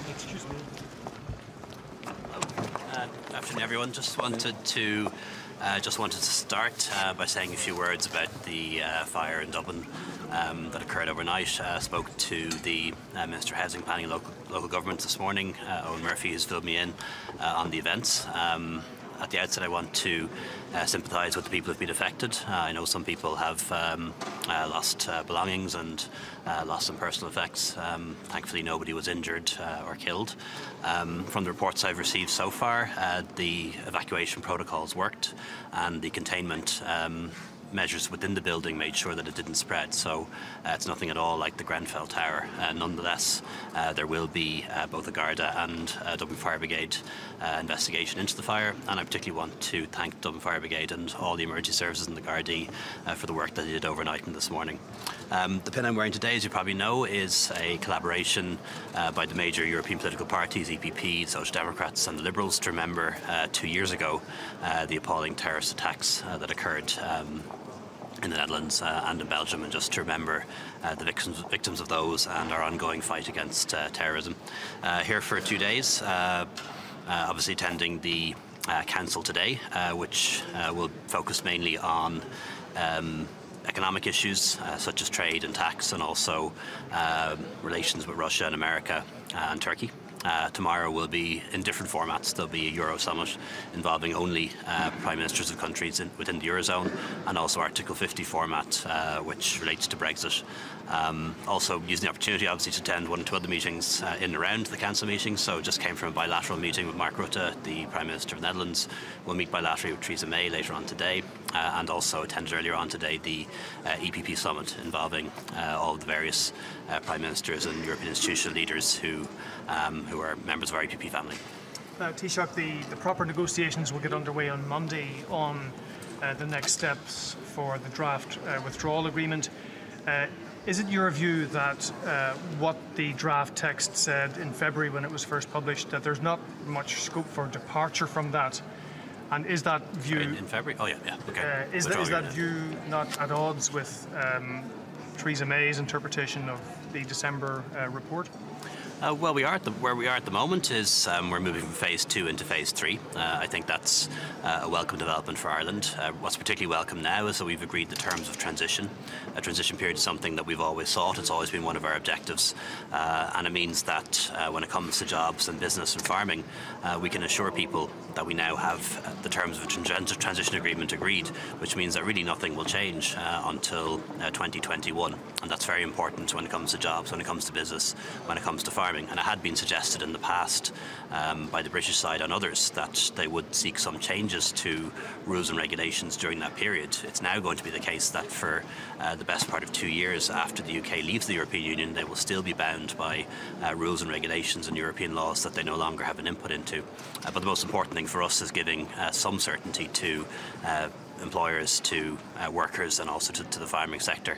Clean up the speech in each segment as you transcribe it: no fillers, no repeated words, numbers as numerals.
Excuse me. Good afternoon, everyone. Just wanted to start by saying a few words about the fire in Dublin that occurred overnight. Spoke to the Minister of Housing, Planning and Local Government this morning, Owen Murphy, who's filled me in on the events. At the outset, I want to sympathise with the people who've been affected. I know some people have lost belongings and lost some personal effects. Thankfully, nobody was injured or killed. From the reports I've received so far, the evacuation protocols worked, and the containment measures within the building made sure that it didn't spread. So it's nothing at all like the Grenfell Tower. Nonetheless, there will be both a Garda and Dublin Fire Brigade investigation into the fire, and I particularly want to thank Dublin Fire Brigade and all the emergency services and the Gardaí for the work that they did overnight and this morning. The pin I'm wearing today, as you probably know, is a collaboration by the major European political parties, EPP, Social Democrats and the Liberals, to remember 2 years ago the appalling terrorist attacks that occurred in the Netherlands and in Belgium, and just to remember the victims of those and our ongoing fight against terrorism. Here for 2 days, obviously attending the council today, which will focus mainly on economic issues such as trade and tax, and also relations with Russia and America and Turkey. Tomorrow will be in different formats. There'll be a Euro summit involving only Prime Ministers of countries within the Eurozone, and also Article 50 format, which relates to Brexit. Also using the opportunity, obviously, to attend 1 or 2 other meetings in and around the Council meetings. So just came from a bilateral meeting with Mark Rutte, the Prime Minister of the Netherlands. We'll meet bilaterally with Theresa May later on today, and also attended earlier on today the EPP summit involving all of the various Prime Ministers and European institutional leaders who are members of our EPP family. Now, Taoiseach, the proper negotiations will get underway on Monday on the next steps for the draft withdrawal agreement. Is it your view that what the draft text said in February when it was first published, that there's not much scope for departure from that? And is that view... In February? Oh, yeah, okay. Is that view not at odds with Theresa May's interpretation of the December report? Well, where we are at the moment is we're moving from phase 2 into phase 3. I think that's a welcome development for Ireland. What's particularly welcome now is that we've agreed the terms of transition. A transition period is something that we've always sought. It's always been one of our objectives, and it means that when it comes to jobs and business and farming, we can assure people that we now have the terms of a transition agreement agreed, which means that really nothing will change until 2021, and that's very important when it comes to jobs, when it comes to business, when it comes to farming. And it had been suggested in the past by the British side and others that they would seek some changes to rules and regulations during that period. It's now going to be the case that for the best part of 2 years after the UK leaves the European Union, they will still be bound by rules and regulations and European laws that they no longer have an input into. But the most important thing for us is giving some certainty to employers, to workers, and also to the farming sector.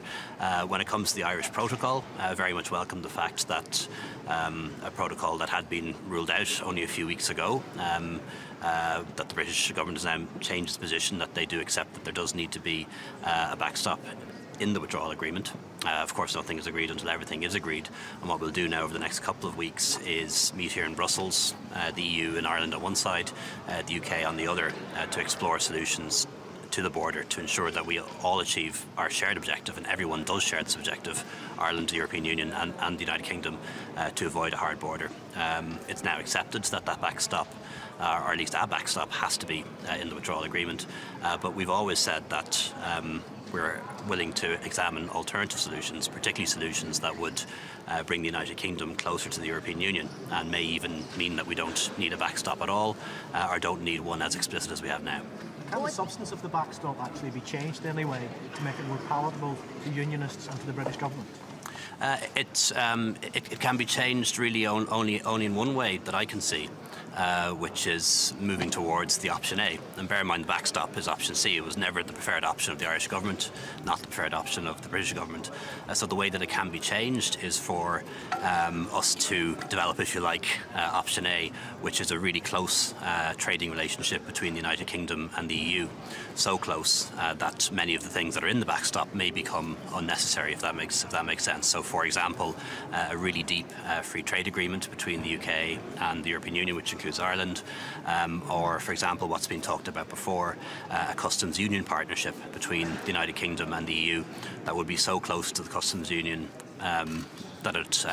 When it comes to the Irish protocol, I very much welcome the fact that a protocol that had been ruled out only a few weeks ago, that the British government has now changed its position, that they do accept that there does need to be a backstop in the withdrawal agreement. Of course, nothing is agreed until everything is agreed, and what we'll do now over the next couple of weeks is meet here in Brussels, the EU and Ireland on one side, the UK on the other, to explore solutions to the border to ensure that we all achieve our shared objective, and everyone does share this objective, Ireland, the European Union and the United Kingdom, to avoid a hard border. It's now accepted that that backstop, or at least a backstop, has to be in the withdrawal agreement, but we've always said that we're willing to examine alternative solutions, particularly solutions that would bring the United Kingdom closer to the European Union, and may even mean that we don't need a backstop at all, or don't need one as explicit as we have now. Can the substance of the backstop actually be changed in any way to make it more palatable to Unionists and to the British government? It can be changed really only in one way that I can see, which is moving towards the option A. And bear in mind, the backstop is option C. It was never the preferred option of the Irish government, not the preferred option of the British government. So the way that it can be changed is for us to develop, if you like, option A, which is a really close trading relationship between the United Kingdom and the EU. So close that many of the things that are in the backstop may become unnecessary, if that makes sense. So, for example, a really deep free trade agreement between the UK and the European Union, which includes Ireland, or, for example, what's been talked about before, a customs union partnership between the United Kingdom and the EU that would be so close to the customs union that it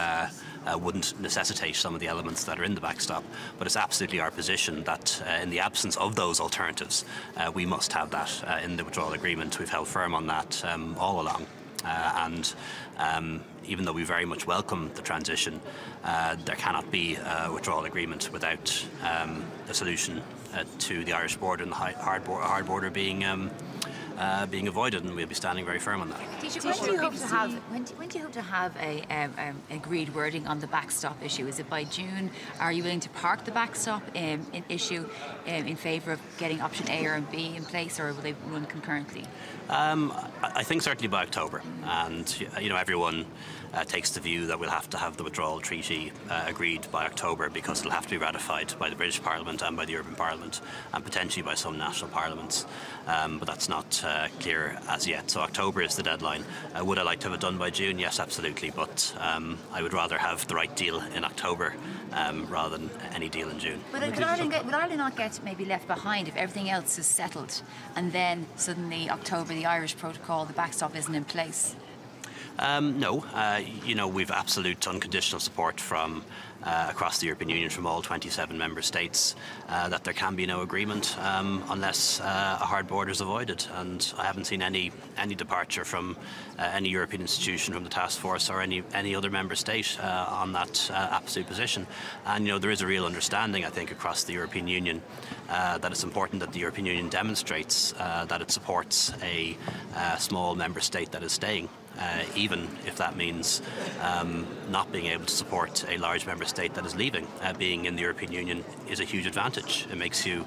wouldn't necessitate some of the elements that are in the backstop. But it's absolutely our position that in the absence of those alternatives, we must have that in the withdrawal agreement. We've held firm on that all along. Even though we very much welcome the transition, there cannot be a withdrawal agreement without a solution to the Irish border and the hard border being avoided, and we'll be standing very firm on that. When do you hope to have a agreed wording on the backstop issue? Is it by June? Are you willing to park the backstop issue in favour of getting option A or B in place, or will they run concurrently? I think certainly by October, and everyone takes the view that we'll have to have the withdrawal treaty agreed by October, because it'll have to be ratified by the British Parliament and by the European Parliament, and potentially by some national parliaments, but that's not clear as yet. So October is the deadline. Would I like to have it done by June? Yes, absolutely, but I would rather have the right deal in October rather than any deal in June. Would Ireland not get maybe left behind if everything else is settled, and then suddenly October, the Irish protocol, the backstop isn't in place? No, we've absolute unconditional support from across the European Union, from all 27 member states, that there can be no agreement unless a hard border is avoided. And I haven't seen any departure from any European institution, from the task force or any other member state on that absolute position. And there is a real understanding, I think, across the European Union that it's important that the European Union demonstrates that it supports a small member state that is staying. Even if that means not being able to support a large member state that is leaving. Being in the European Union is a huge advantage. It makes you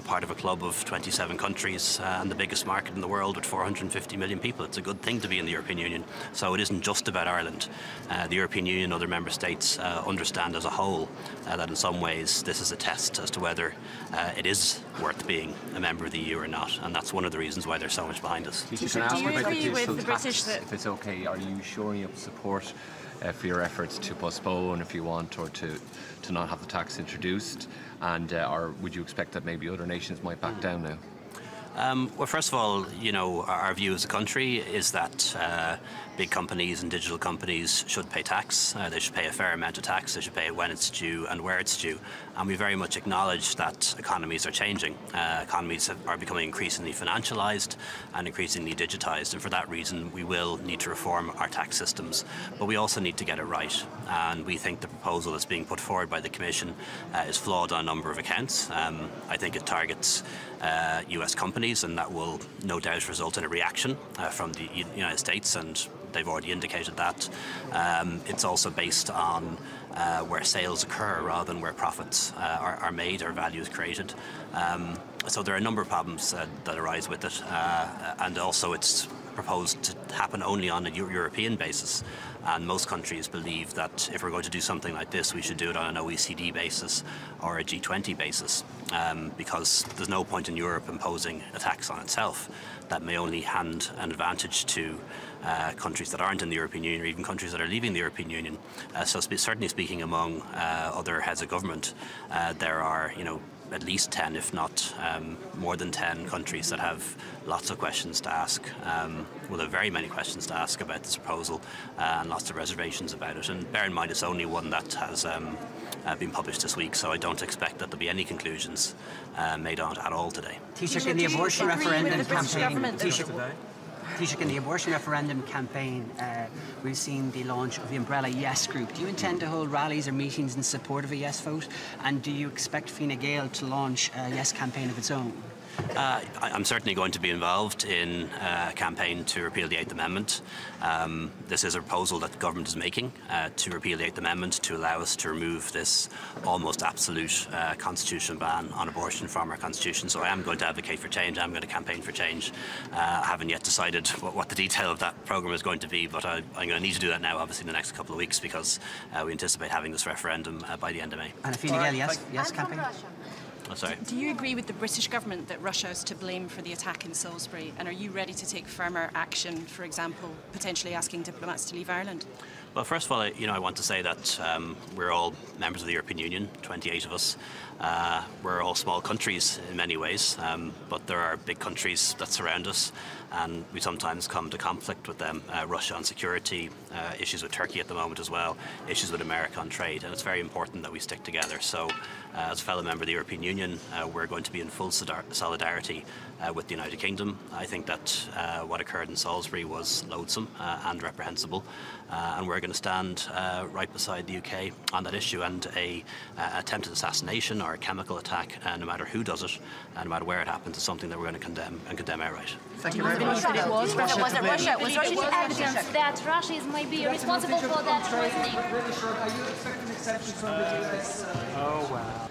part of a club of 27 countries and the biggest market in the world with 450 million people. It's a good thing to be in the European Union. So it isn't just about Ireland. The European Union and other member states understand as a whole that in some ways this is a test as to whether it is worth being a member of the EU or not. And that's one of the reasons why they're so much behind us. Do you agree with the British that... If it's okay, are you shoring up support for your efforts to postpone, if you want, or to not have the tax introduced? And or would you expect that maybe other nations might back down now? Well, first of all, our view as a country is that big companies and digital companies should pay tax. They should pay a fair amount of tax. They should pay it when it's due and where it's due. And we very much acknowledge that economies are changing. Economies are becoming increasingly financialised and increasingly digitised. And for that reason, we will need to reform our tax systems. But we also need to get it right. And we think the proposal that's being put forward by the Commission is flawed on a number of accounts. I think it targets US companies, and that will no doubt result in a reaction from the United States, and they've already indicated that. It's also based on where sales occur rather than where profits are made or value is created. So there are a number of problems that arise with it, and also it's proposed to happen only on a European basis. And most countries believe that if we're going to do something like this, we should do it on an OECD basis or a G20 basis, because there's no point in Europe imposing a tax on itself. That may only hand an advantage to countries that aren't in the European Union, or even countries that are leaving the European Union. So certainly speaking among other heads of government, there are, at least 10, if not more than 10 countries that have lots of questions to ask. Will have very many questions to ask about this proposal and lots of reservations about it. And bear in mind, it's only one that has been published this week, so I don't expect that there'll be any conclusions made on it at all today. Taoiseach, in the abortion referendum campaign, Taoiseach, in the abortion referendum campaign, we've seen the launch of the Umbrella Yes group. Do you intend to hold rallies or meetings in support of a Yes vote? And do you expect Fine Gael to launch a Yes campaign of its own? I'm certainly going to be involved in a campaign to repeal the 8th Amendment. This is a proposal that the government is making to repeal the 8th Amendment to allow us to remove this almost absolute constitutional ban on abortion from our constitution. So I am going to advocate for change. I'm going to campaign for change. I haven't yet decided what the detail of that programme is going to be, but I'm going to need to do that now, obviously, in the next couple of weeks, because we anticipate having this referendum by the end of May. And Fine Gael, yes, campaign. Oh, sorry. Do you agree with the British government that Russia is to blame for the attack in Salisbury? And are you ready to take firmer action, for example, potentially asking diplomats to leave Ireland? Well, first of all, I want to say that we're all members of the European Union, 28 of us. We're all small countries in many ways, but there are big countries that surround us, and we sometimes come to conflict with them. Russia on security, issues with Turkey at the moment as well, issues with America on trade, and it's very important that we stick together. So, as a fellow member of the European Union, we're going to be in full solidarity with the United Kingdom. I think that what occurred in Salisbury was loathsome and reprehensible, and we're going to stand right beside the UK on that issue. And a attempted assassination or a chemical attack, no matter who does it, no matter where it happens, is something that we're going to condemn and condemn outright. Thank you very much. Was it Russia? Was Russia evidence that Russia might be responsible for that poisoning? Are you expecting exceptions from the US? Oh, wow.